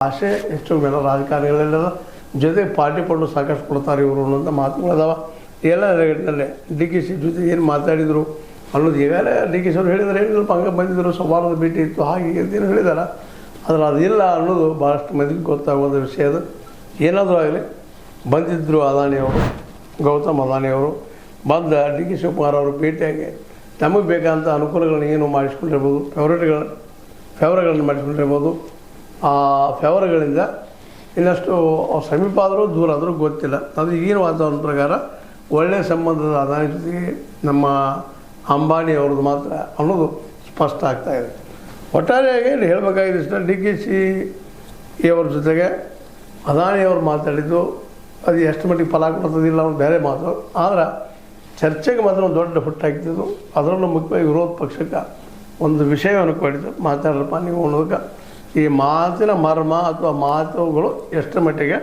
ಆಸೆ ಹೆಚ್ಚು ಮೇಲೆ ರಾಜಕಾರಣಿಗಳೆಲ್ಲ ಜೊತೆಗೆ ಪಾರ್ಟಿ ಫಂಡು ಸಾಕಷ್ಟು ಕೊಡ್ತಾರೆ ಇವರು ಅನ್ನೋಂಥ ಮಾತುಗಳದಾವ. ಎಲ್ಲ ರೇಟ್ನಲ್ಲೇ ಡಿ ಕೆ ಶಿ ಜೊತೆ ಏನು ಮಾತಾಡಿದರು ಅನ್ನೋದು ಈಗಾಗಲೇ ಡಿ ಕೆ ಶಿ ಅವರು ಹೇಳಿದ್ದಾರೆ. ಏನು ಸ್ವಲ್ಪ ಹಂಗೆ ಬಂದಿದ್ದರು, ಸವಾರದ ಭೇಟಿ ಇತ್ತು, ಹಾಗೆ ಏನು ಹೇಳಿದ್ದಾರೆ. ಆದರೆ ಅದಿಲ್ಲ ಅನ್ನೋದು ಭಾಳಷ್ಟು ಮಂದಿಗೆ ಗೊತ್ತಾಗುವಂಥ ವಿಷಯ. ಅದು ಏನಾದರೂ ಆಗಲಿ ಬಂದಿದ್ದರು ಅದಾನಿಯವರು, ಗೌತಮ್ ಅದಾನಿಯವರು ಬಂದ ಡಿ ಕೆ ಶಿವಕುಮಾರ್ ಅವರು ಭೇಟಿಯಾಗಿ ನಮಗೆ ಬೇಕಾದಂಥ ಅನುಕೂಲಗಳನ್ನ ಏನು ಮಾಡಿಸ್ಕೊಂಡಿರ್ಬೋದು, ಫೇವರ್ಗಳನ್ನು ಮಾಡಿಸ್ಕೊಂಡಿರ್ಬೋದು. ಆ ಫೇವರ್ಗಳಿಂದ ಇನ್ನಷ್ಟು ಸಮೀಪ ಆದರೂ ದೂರ ಆದರೂ ಗೊತ್ತಿಲ್ಲ. ಅದು ಈಗಿನ ವಾತಾವರಣ ಪ್ರಕಾರ ಒಳ್ಳೆಯ ಸಂಬಂಧದ ಅದಾನಿ ಜೊತೆಗೆ ನಮ್ಮ ಅಂಬಾನಿ ಅವ್ರದ್ದು ಮಾತ್ರ ಅನ್ನೋದು ಸ್ಪಷ್ಟ ಆಗ್ತಾಯಿದೆ. ಒಟ್ಟಾರೆಯಾಗಿ ಹೇಳಬೇಕಾಗಿದೆ ಇಷ್ಟ, ಡಿ ಕೆ ಶಿ ಅವ್ರ ಜೊತೆಗೆ ಅದಾನಿಯವರು ಮಾತಾಡಿದ್ದು ಅದು ಎಷ್ಟು ಮಟ್ಟಿಗೆ ಫಲ ಕೊಡ್ತದಿಲ್ಲ ಅನ್ನೋ ಬೇರೆ ಮಾತು. ಆದರೆ ಚರ್ಚೆಗೆ ಮಾತ್ರ ಒಂದು ದೊಡ್ಡ ಹುಟ್ಟಾಗ್ತಿದ್ದು. ಅದರಲ್ಲೂ ಮುಖ್ಯವಾಗಿ ವಿರೋಧ ಪಕ್ಷಕ್ಕೆ ಒಂದು ವಿಷಯವನ್ನು ಕೊಟ್ಟಿದ್ದು, ಮಾತಾಡ್ರಪ್ಪ ನೀವು ಅನ್ನೋದಕ್ಕೆ. ಈ ಮಾತಿನ ಮರ್ಮ ಅಥವಾ ಮಾತುಗಳು ಎಷ್ಟು ಮಟ್ಟಿಗೆ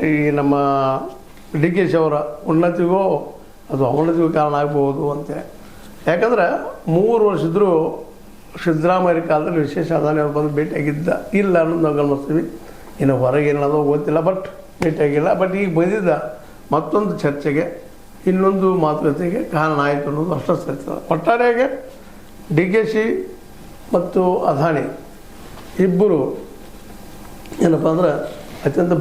ಈ ನಮ್ಮ ಡಿ ಕೆ ಶಿ ಅವರ ಉನ್ನತಿಗೂ ಅದು ಅವನತಿಗೂ ಕಾರಣ ಆಗ್ಬೋದು ಅಂತ. ಯಾಕಂದರೆ 3 ವರ್ಷ ಇದ್ದರೂ ಸಿದ್ದರಾಮಯ್ಯ ಕಾಲದಲ್ಲಿ ವಿಶೇಷ ಅದಾನಿ ಅವ್ರು ಬಂದು ಭೇಟಿಯಾಗಿದ್ದ ಇಲ್ಲ ಅನ್ನೋದು ನಾವು ಗಮನಿಸ್ತೀವಿ. ಇನ್ನು ಹೊರಗೆ ಏನೋ ಗೊತ್ತಿಲ್ಲ, ಬಟ್ ಭೇಟಿಯಾಗಿಲ್ಲ. ಬಟ್ ಈಗ ಬಂದಿದ್ದ ಮತ್ತೊಂದು ಚರ್ಚೆಗೆ, ಇನ್ನೊಂದು ಮಾತುಕತೆಗೆ ಕಾರಣ ಆಯಿತು ಅನ್ನೋದು ಅಷ್ಟು ಸತ್ಯ. ಒಟ್ಟಾರೆಯಾಗಿ ಡಿ ಕೆ ಶಿ ಮತ್ತು ಅದಾನಿ ಇಬ್ಬರು ಏನಪ್ಪ ಅಂದ್ರೆ ಅತ್ಯಂತ